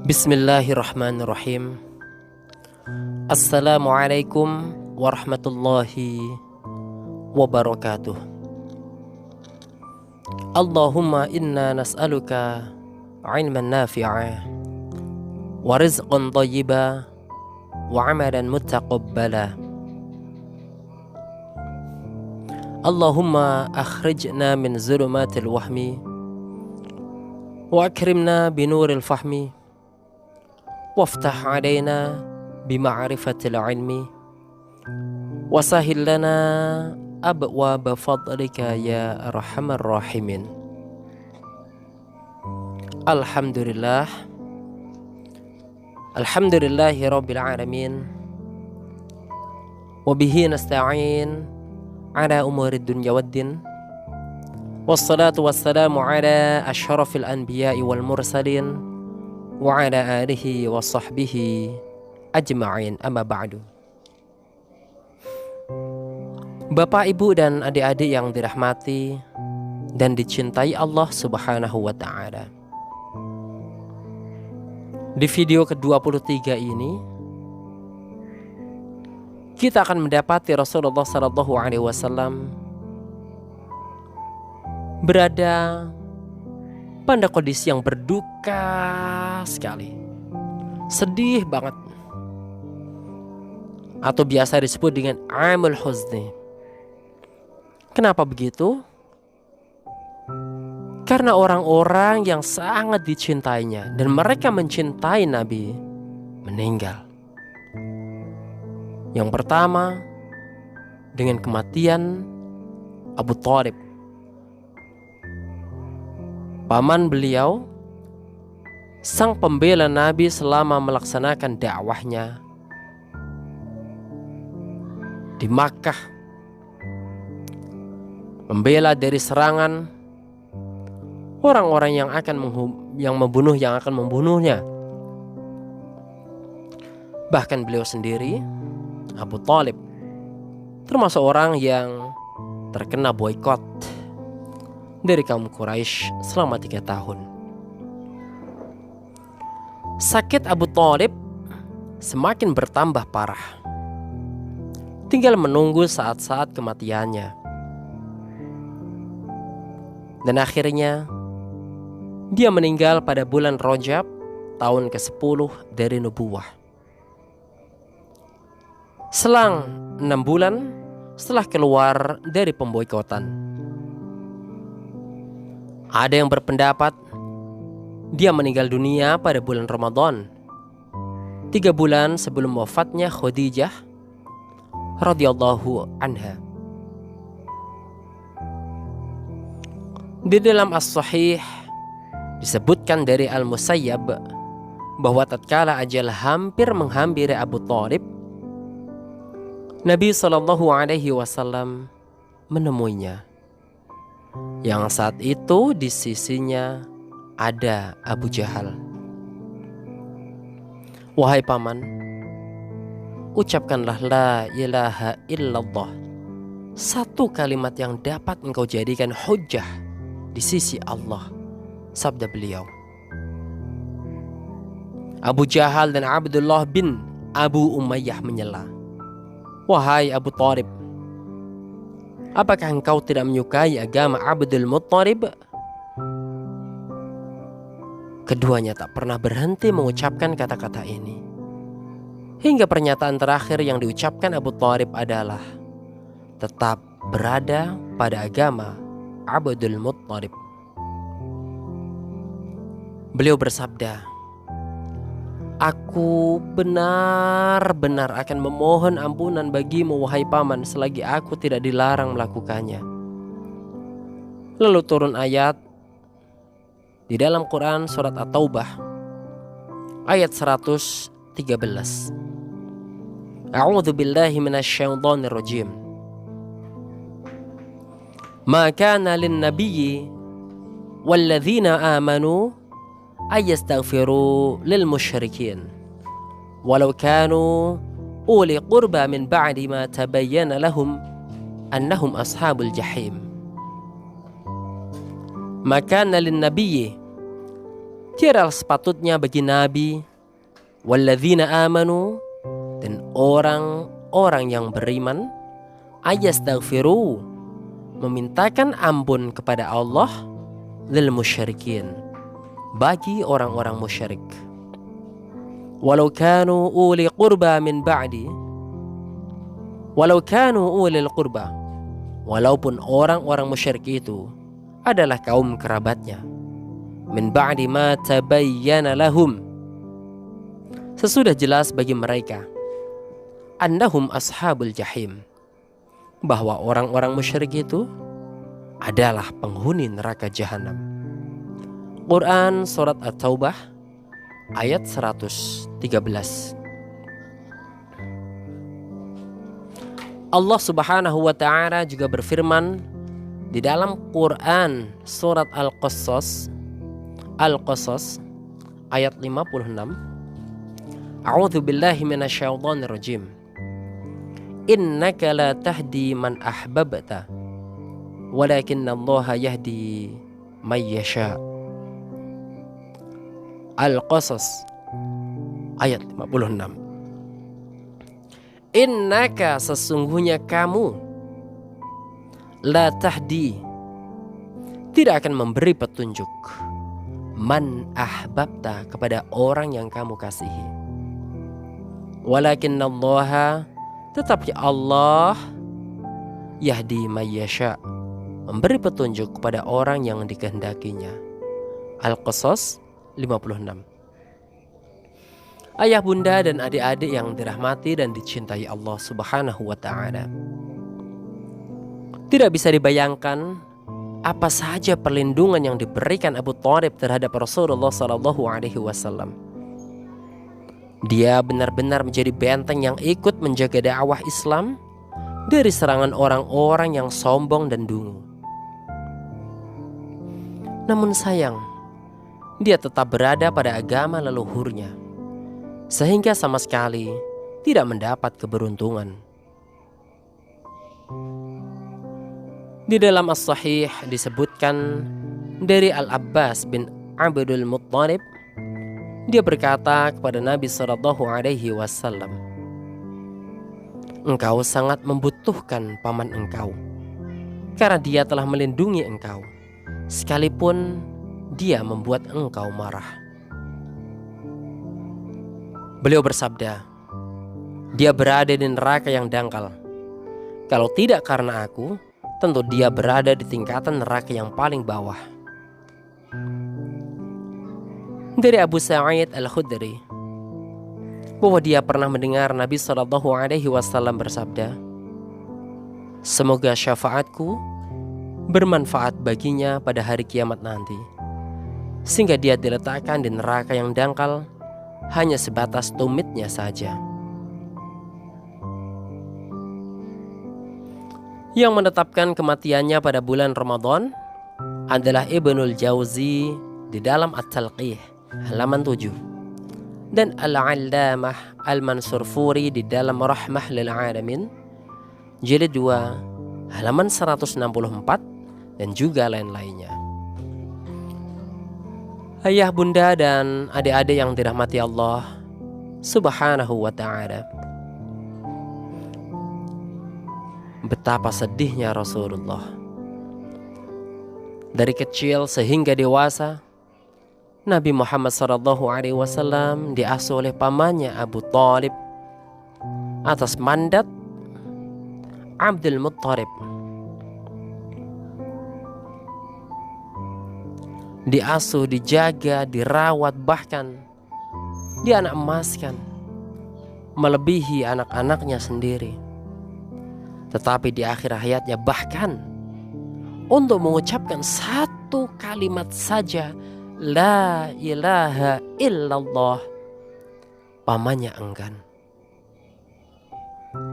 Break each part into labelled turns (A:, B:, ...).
A: Bismillahirrahmanirrahim. Assalamualaikum warahmatullahi wabarakatuh. Allahumma inna nas'aluka ilman nafi'a wa rizqan thayyiba wa amalan mutaqabbala. Allahumma akhrijna min zulumatil wahmi wa akrimna binuril fahmi waftah alaina bima'rifatil ilmi wasahil lana abwaaba fadlika ya arhamar rahimin. Alhamdulillahi rabbil alamin wa bihi nasta'in ala umurid dunya waddin wassalatu wassalamu ala asyrafil anbiya'i wal mursalin wa ala alihi wa sahbihi ajma'in, amma ba'du. Bapak, Ibu, dan adik-adik yang dirahmati dan dicintai Allah Subhanahu wa ta'ala, di video ke-23 ini kita akan mendapati Rasulullah SAW berada pada kondisi yang berduka sekali, sedih banget, atau biasa disebut dengan amul huzni. Kenapa begitu? Karena orang-orang yang sangat dicintainya dan mereka mencintai Nabi meninggal. Yang pertama, dengan kematian Abu Thalib, paman beliau, sang pembela Nabi selama melaksanakan dakwahnya di Makkah, membela dari serangan orang-orang yang akan membunuhnya. Bahkan beliau sendiri, Abu Thalib, termasuk orang yang terkena boikot dari kaum Quraisy selama 3 tahun. Sakit Abu Thalib semakin bertambah parah, tinggal menunggu saat-saat kematiannya. Dan akhirnya dia meninggal pada bulan Rajab tahun ke-10 dari nubuwah. Selang 6 bulan setelah keluar dari pemboikotan. Ada yang berpendapat dia meninggal dunia pada bulan Ramadan, 3 bulan sebelum wafatnya Khadijah radhiyallahu anha. Di dalam As-Sahih disebutkan dari Al-Musayyab bahwa tatkala ajal hampir menghampiri Abu Thalib, Nabi SAW menemuinya, yang saat itu di sisinya ada Abu Jahal. Wahai paman, ucapkanlah la ilaha illallah, satu kalimat yang dapat engkau jadikan hujjah di sisi Allah, sabda beliau. Abu Jahal dan Abdullah bin Abu Umayyah menyela, wahai Abu Thalib, apakah engkau tidak menyukai agama Abdul Muttalib? Keduanya tak pernah berhenti mengucapkan kata-kata ini, hingga pernyataan terakhir yang diucapkan Abu Thalib adalah tetap berada pada agama Abdul Muttalib. Beliau bersabda, aku benar-benar akan memohon ampunan bagimu wahai paman selagi aku tidak dilarang melakukannya. Lalu turun ayat di dalam Quran surat At-Taubah ayat 113. A'udzu billahi minasyaitonir rajim. Ma kana lin-nabiyyi walladzina amanu ayastaghfiru lil musyrikin walau kanu uli qurba min ba'di ma tabayyana lahum annahum ashabul jahim. Maka nalin nabiyyi, Tiadalah sepatutnya bagi Nabi walladzina amanu, dan orang-orang yang beriman, ayastaghfiru, memintakan ampun kepada Allah, lil musyrikin, bagi orang-orang musyrik. Walau kanu uli qurba min ba'di, walau kanu ulil qurba, walaupun orang-orang musyrik itu adalah kaum kerabatnya, min ba'di ma tabayyana lahum, sesudah jelas bagi mereka, annahum ashabul jahim, bahwa orang-orang musyrik itu adalah penghuni neraka jahanam. Quran Surat At-Taubah ayat 113. Allah Subhanahu wa ta'ala juga berfirman di dalam Quran Surat Al-Qasas ayat 56. A'udzu billahi minasyaitonir rajim. Innaka la tahdi man ahbabta, walakinnallaha yahdi may yasha. Al-Qasas ayat 56. Innaka, sesungguhnya kamu, la tahdi, tidak akan memberi petunjuk, man ahbabta, kepada orang yang kamu kasihi. Walakinnallaha, tetapi Allah, yahdi may yasha, memberi petunjuk kepada orang yang dikehendakinya. Al-Qasas 56. Ayah, bunda, dan adik-adik yang dirahmati dan dicintai Allah Subhanahu wa ta'ala, tidak bisa dibayangkan apa saja perlindungan yang diberikan Abu Thalib terhadap Rasulullah SAW. Dia benar-benar menjadi benteng yang ikut menjaga dakwah Islam dari serangan orang-orang yang sombong dan dungu. Namun sayang, dia tetap berada pada agama leluhurnya, sehingga sama sekali tidak mendapat keberuntungan. Di dalam As-Sahih disebutkan dari Al-Abbas bin Abdul Muttalib, dia berkata kepada Nabi SAW, engkau sangat membutuhkan paman engkau, karena dia telah melindungi engkau, sekalipun dia membuat engkau marah. Beliau bersabda, dia berada di neraka yang dangkal. Kalau tidak karena aku, tentu dia berada di tingkatan neraka yang paling bawah. Dari Abu Sa'id Al-Khudri, bahwa dia pernah mendengar Nabi SAW bersabda, semoga syafaatku bermanfaat baginya pada hari kiamat nanti, sehingga dia diletakkan di neraka yang dangkal hanya sebatas tumitnya saja. Yang menetapkan kematiannya pada bulan Ramadan adalah Ibnul Jauzi di dalam At-Talqih halaman 7, dan Al-Allamah Al-Mansurfuri di dalam Rahmah lil Alamin jilid 2 halaman 164, dan juga lain-lainnya. Ayah, bunda, dan adik-adik yang dirahmati Allah Subhanahu wa ta'ala, betapa sedihnya Rasulullah. Dari kecil sehingga dewasa, Nabi Muhammad SAW diasuh oleh pamannya Abu Thalib atas mandat Abdul Muttalib. Diasuh, dijaga, dirawat, bahkan dianak emaskan melebihi anak-anaknya sendiri. Tetapi di akhir hayatnya, bahkan untuk mengucapkan satu kalimat saja, la ilaha illallah, pamannya enggan.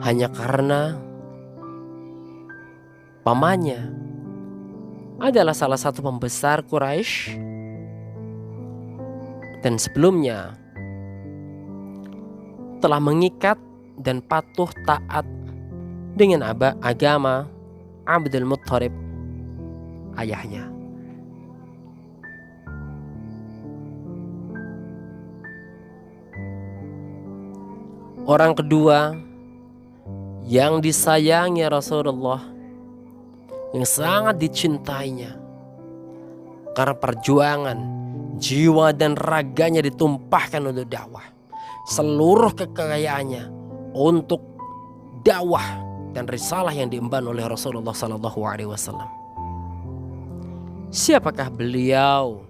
A: Hanya karena pamannya adalah salah satu pembesar Quraisy, dan sebelumnya telah mengikat dan patuh taat dengan agama Abdul Muttalib, ayahnya. Orang kedua yang disayangi Rasulullah, yang sangat dicintainya karena perjuangan jiwa dan raganya ditumpahkan untuk dakwah. Seluruh kekayaannya untuk dakwah dan risalah yang diemban oleh Rasulullah SAW. Siapakah beliau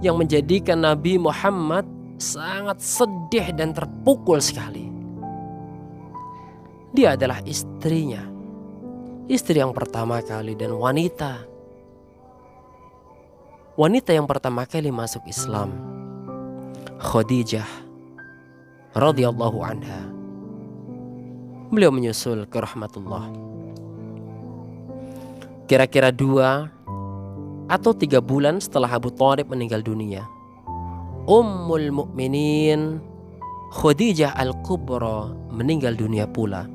A: yang menjadikan Nabi Muhammad sangat sedih dan terpukul sekali? Dia adalah istrinya, istri yang pertama kali dan wanita yang pertama kali masuk Islam, Khadijah radhiyallahu anha. Beliau menyusul ke rahmatullah. Kira-kira 2 atau 3 bulan setelah Abu Thalib meninggal dunia, Ummul Mukminin Khadijah Al-Kubra meninggal dunia pula.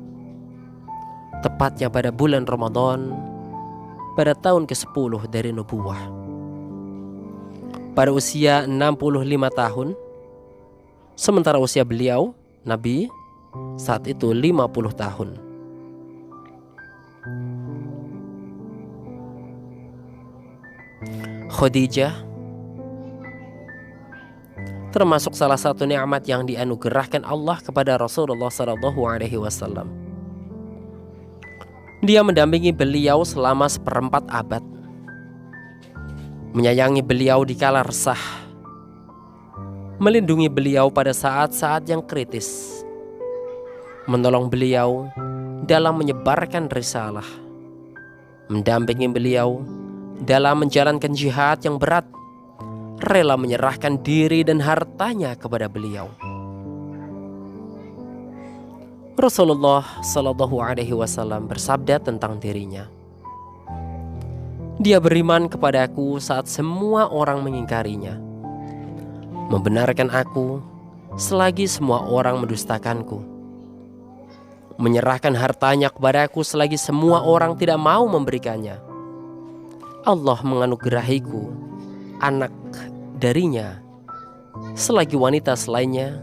A: Tepatnya pada bulan Ramadan pada tahun ke-10 dari nubuwah. Pada usia 65 tahun, sementara usia beliau, Nabi, saat itu 50 tahun. Khadijah termasuk salah satu nikmat yang dianugerahkan Allah kepada Rasulullah SAW. Dia mendampingi beliau selama 1/4 abad, menyayangi beliau di kala resah, melindungi beliau pada saat-saat yang kritis, menolong beliau dalam menyebarkan risalah, mendampingi beliau dalam menjalankan jihad yang berat, rela menyerahkan diri dan hartanya kepada beliau. Rasulullah SAW bersabda tentang dirinya, "Dia beriman kepadaku saat semua orang mengingkarinya, membenarkan aku selagi semua orang mendustakanku, menyerahkan hartanya kepadaku selagi semua orang tidak mau memberikannya. Allah menganugerahiku anak darinya selagi wanita selainnya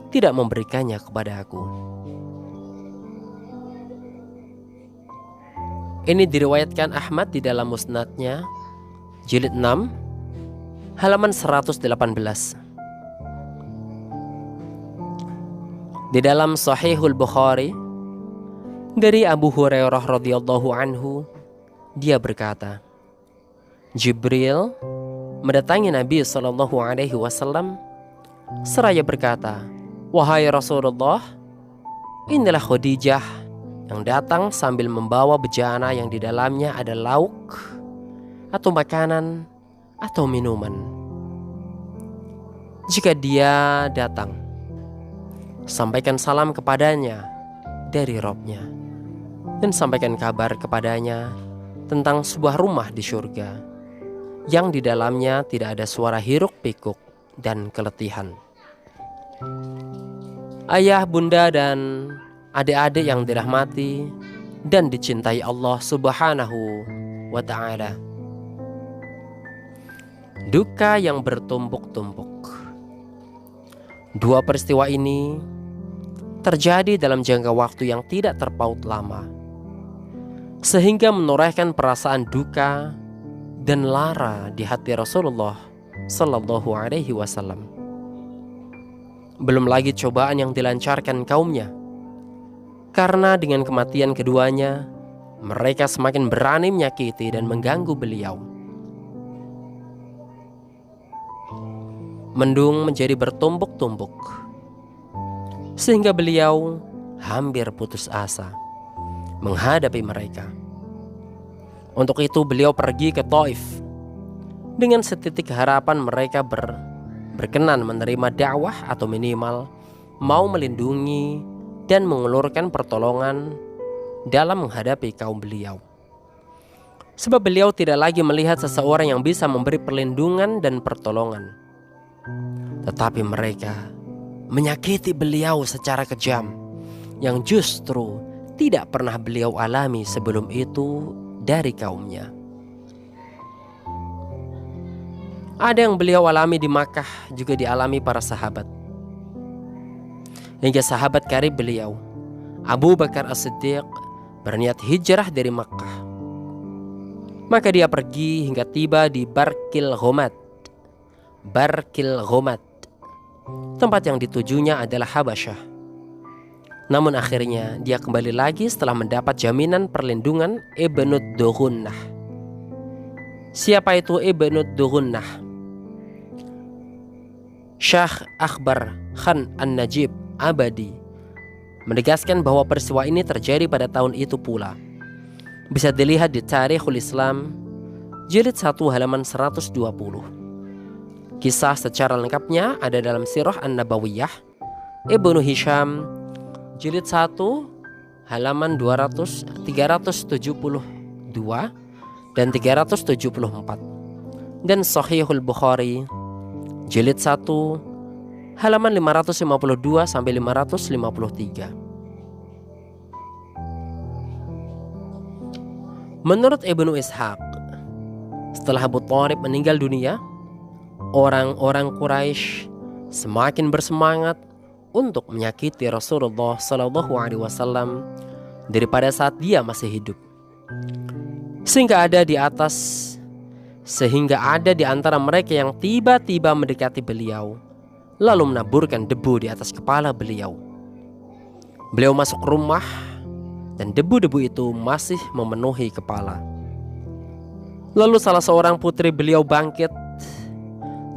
A: tidak memberikannya kepada aku." Ini diriwayatkan Ahmad di dalam musnadnya jilid 6 halaman 118. Di dalam Sahihul Bukhari dari Abu Hurairah radhiyallahu anhu, dia berkata, Jibril mendatangi Nabi SAW seraya berkata, "Wahai Rasulullah, inilah Khadijah yang datang sambil membawa bejana yang di dalamnya ada lauk atau makanan atau minuman. Jika dia datang, sampaikan salam kepadanya dari Robnya dan sampaikan kabar kepadanya tentang sebuah rumah di surga yang di dalamnya tidak ada suara hiruk pikuk dan keletihan." Ayah, bunda, dan adik-adik yang dirahmati dan dicintai Allah Subhanahu wa ta'ala, duka yang bertumpuk-tumpuk. 2 peristiwa ini terjadi dalam jangka waktu yang tidak terpaut lama, sehingga menorehkan perasaan duka dan lara di hati Rasulullah Sallallahu Alaihi Wasallam. Belum lagi cobaan yang dilancarkan kaumnya, karena dengan kematian keduanya, mereka semakin berani menyakiti dan mengganggu beliau. Mendung menjadi bertumpuk-tumpuk, sehingga beliau hampir putus asa menghadapi mereka. Untuk itu beliau pergi ke Taif dengan setitik harapan mereka berkenan menerima dakwah atau minimal mau melindungi dan mengulurkan pertolongan dalam menghadapi kaum beliau. Sebab beliau tidak lagi melihat seseorang yang bisa memberi perlindungan dan pertolongan, tetapi mereka menyakiti beliau secara kejam yang justru tidak pernah beliau alami sebelum itu dari kaumnya. Ada yang beliau alami di Makkah juga dialami para sahabat. hingga sahabat karib beliau, Abu Bakar As-Siddiq, berniat hijrah dari Makkah. Maka dia pergi hingga tiba di Barkil Ghomat. Tempat yang ditujunya adalah Habasyah. Namun akhirnya dia kembali lagi setelah mendapat jaminan perlindungan Ibnu Dughunnah. Siapa itu Ibnu Dughunnah? Syekh Akbar Khan An-Najib Abadi menegaskan bahwa peristiwa ini terjadi pada tahun itu pula. Bisa dilihat di Tarikhul Islam jilid 1 halaman 120. Kisah secara lengkapnya ada dalam Sirah An-Nabawiyah Ibnu Hisham jilid 1 halaman 372 dan 374, dan Sahihul Bukhari jilid 1 halaman 552 sampai 553. Menurut Ibnu Ishaq, setelah Abu Thalib meninggal dunia, orang-orang Quraisy semakin bersemangat untuk menyakiti Rasulullah SAW daripada saat dia masih hidup. Sehingga ada di antara mereka yang tiba-tiba mendekati beliau, lalu menaburkan debu di atas kepala beliau. Beliau masuk rumah dan debu-debu itu masih memenuhi kepala. Lalu salah seorang putri beliau bangkit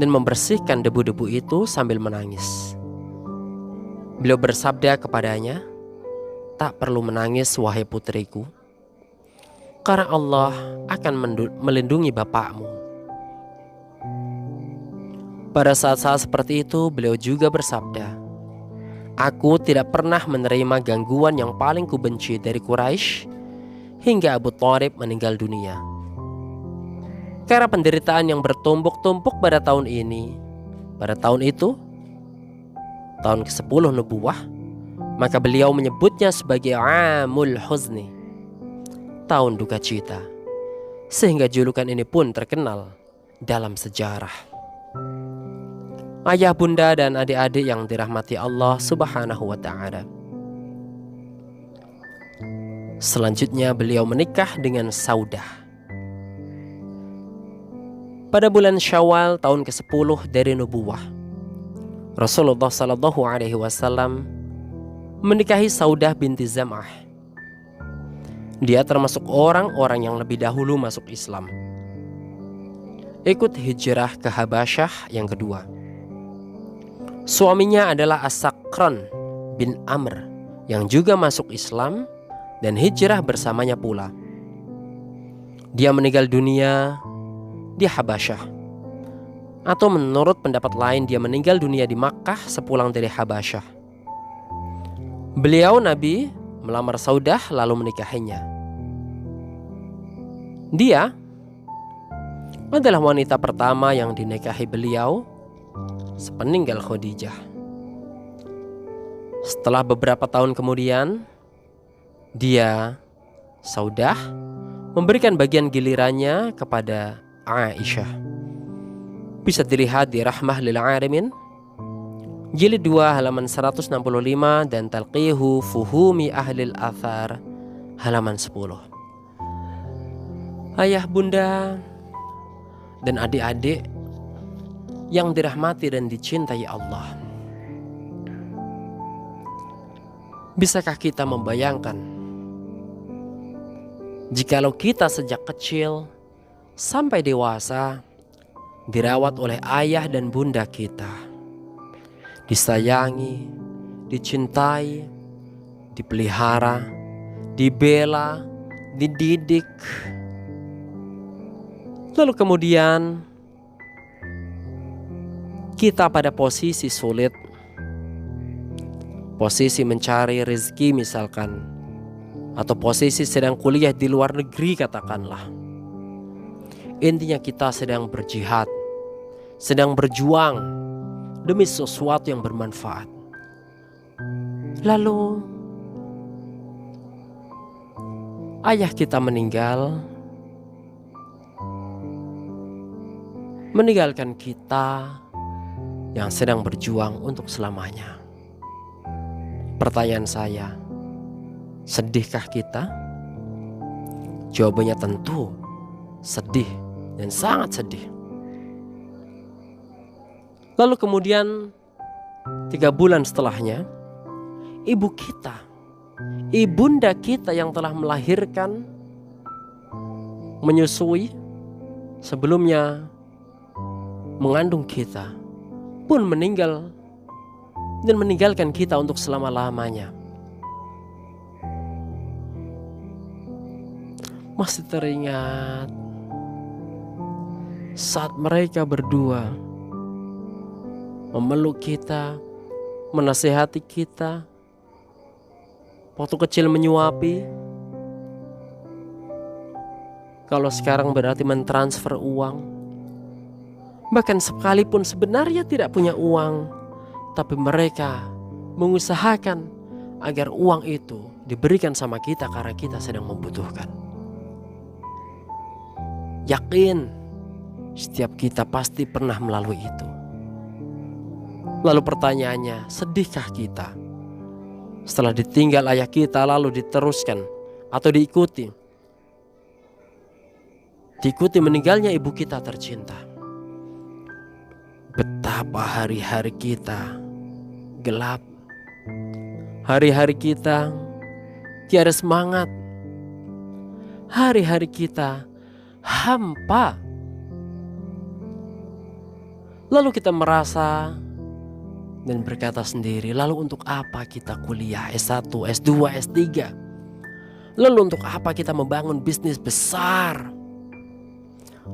A: dan membersihkan debu-debu itu sambil menangis. Beliau bersabda kepadanya, "Tak perlu menangis wahai putriku, karena Allah akan melindungi bapakmu." Pada saat-saat seperti itu beliau juga bersabda, "Aku tidak pernah menerima gangguan yang paling kubenci dari Quraisy hingga Abu Thalib meninggal dunia. Karena penderitaan yang bertumpuk-tumpuk pada tahun itu, tahun ke-10 nubuwah, maka beliau menyebutnya sebagai Amul Huzni, tahun duka cita, sehingga julukan ini pun terkenal dalam sejarah." Ayah, bunda, dan adik-adik yang dirahmati Allah Subhanahu wa ta'ala, selanjutnya beliau menikah dengan Saudah. Pada bulan Syawal tahun ke-10 dari nubuwah, Rasulullah SAW menikahi Saudah binti Zam'ah. Dia termasuk orang-orang yang lebih dahulu masuk Islam, ikut hijrah ke Habasyah yang kedua. Suaminya adalah As-Sakran bin Amr yang juga masuk Islam dan hijrah bersamanya pula. Dia meninggal dunia di Habasyah, atau menurut pendapat lain dia meninggal dunia di Makkah sepulang dari Habasyah. Beliau Nabi melamar Saudah lalu menikahinya. Dia adalah wanita pertama yang dinikahi beliau sepeninggal Khadijah. Setelah beberapa tahun kemudian, Saudah memberikan bagian gilirannya kepada Aisyah. Bisa dilihat di Rahmah lil Alamin jilid 2 halaman 165 dan Talqihu Fuhumi Ahlil Athar halaman 10. Ayah, bunda, dan adik-adik yang dirahmati dan dicintai Allah, bisakah kita membayangkan jikalau kita sejak kecil sampai dewasa dirawat oleh ayah dan bunda kita, disayangi, dicintai, dipelihara, dibela, dididik, lalu kemudian kita pada posisi sulit, posisi mencari rezeki misalkan, atau posisi sedang kuliah di luar negeri katakanlah. Intinya kita sedang berjihad, sedang berjuang demi sesuatu yang bermanfaat. Lalu ayah kita meninggalkan kita yang sedang berjuang untuk selamanya. Pertanyaan saya, sedihkah kita? Jawabannya tentu sedih dan sangat sedih. Lalu kemudian 3 bulan setelahnya, ibu kita, ibunda kita yang telah melahirkan, menyusui, sebelumnya mengandung kita, pun meninggal dan meninggalkan kita untuk selama-lamanya. Masih teringat saat mereka berdua memeluk kita, menasehati kita, waktu kecil menyuapi. Kalau sekarang berarti mentransfer uang. Bahkan sekalipun sebenarnya tidak punya uang, tapi mereka mengusahakan agar uang itu diberikan sama kita karena kita sedang membutuhkan. Yakin setiap kita pasti pernah melalui itu. Lalu pertanyaannya, sedihkah kita setelah ditinggal ayah kita lalu diteruskan atau diikuti meninggalnya ibu kita tercinta? Betapa hari-hari kita gelap, hari-hari kita tiada semangat, hari-hari kita hampa. Lalu kita merasa dan berkata sendiri, lalu untuk apa kita kuliah S1, S2, S3? Lalu untuk apa kita membangun bisnis besar?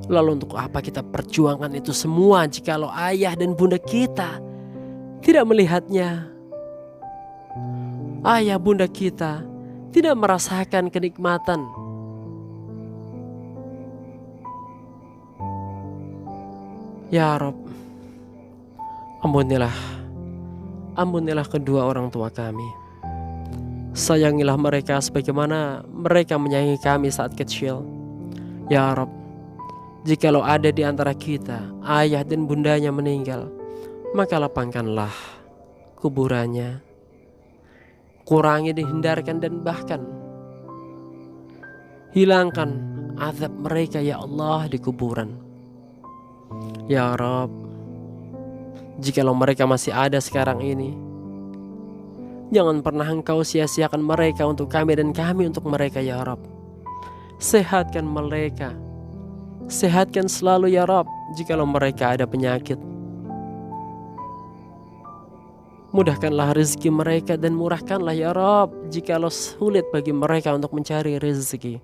A: Lalu untuk apa kita perjuangkan itu semua jikalau ayah dan bunda kita tidak melihatnya? Ayah bunda kita tidak merasakan kenikmatan. Ya Rob, ampunilah kedua orang tua kami. Sayangilah mereka sebagaimana mereka menyayangi kami saat kecil. Ya Rob, jikalau ada di antara kita ayah dan bundanya meninggal, maka lapangkanlah kuburannya, kurangi, dihindarkan, dan bahkan hilangkan azab mereka ya Allah di kuburan. Ya Rob, jikalau mereka masih ada sekarang ini, jangan pernah Engkau sia-siakan mereka untuk kami dan kami untuk mereka ya Rob. Sehatkan mereka, sehatkan selalu ya Rob. Jikalau mereka ada penyakit, mudahkanlah rezeki mereka dan murahkanlah ya Rob jikalau sulit bagi mereka untuk mencari rezeki.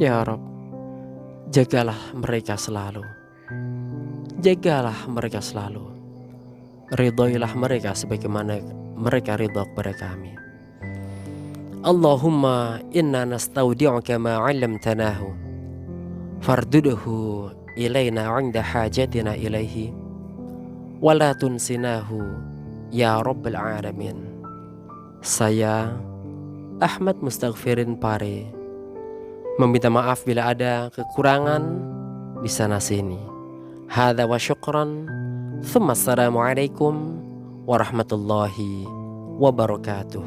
A: Ya Rob, jagalah mereka selalu, jagalah mereka selalu. Ridhoilah mereka sebagaimana mereka ridho kepada kami. Allahumma inna nastaudi'uka ma 'allamtanahu fardudhu ilaina 'inda hajatina ilaihi wa la tunsinahu ya rabbal alamin. Saya Ahmad Mustaghfirin Pare meminta maaf bila ada kekurangan di sana sini. Hadza wa syukran. Tsumma assalamualaikum warahmatullahi wabarakatuh.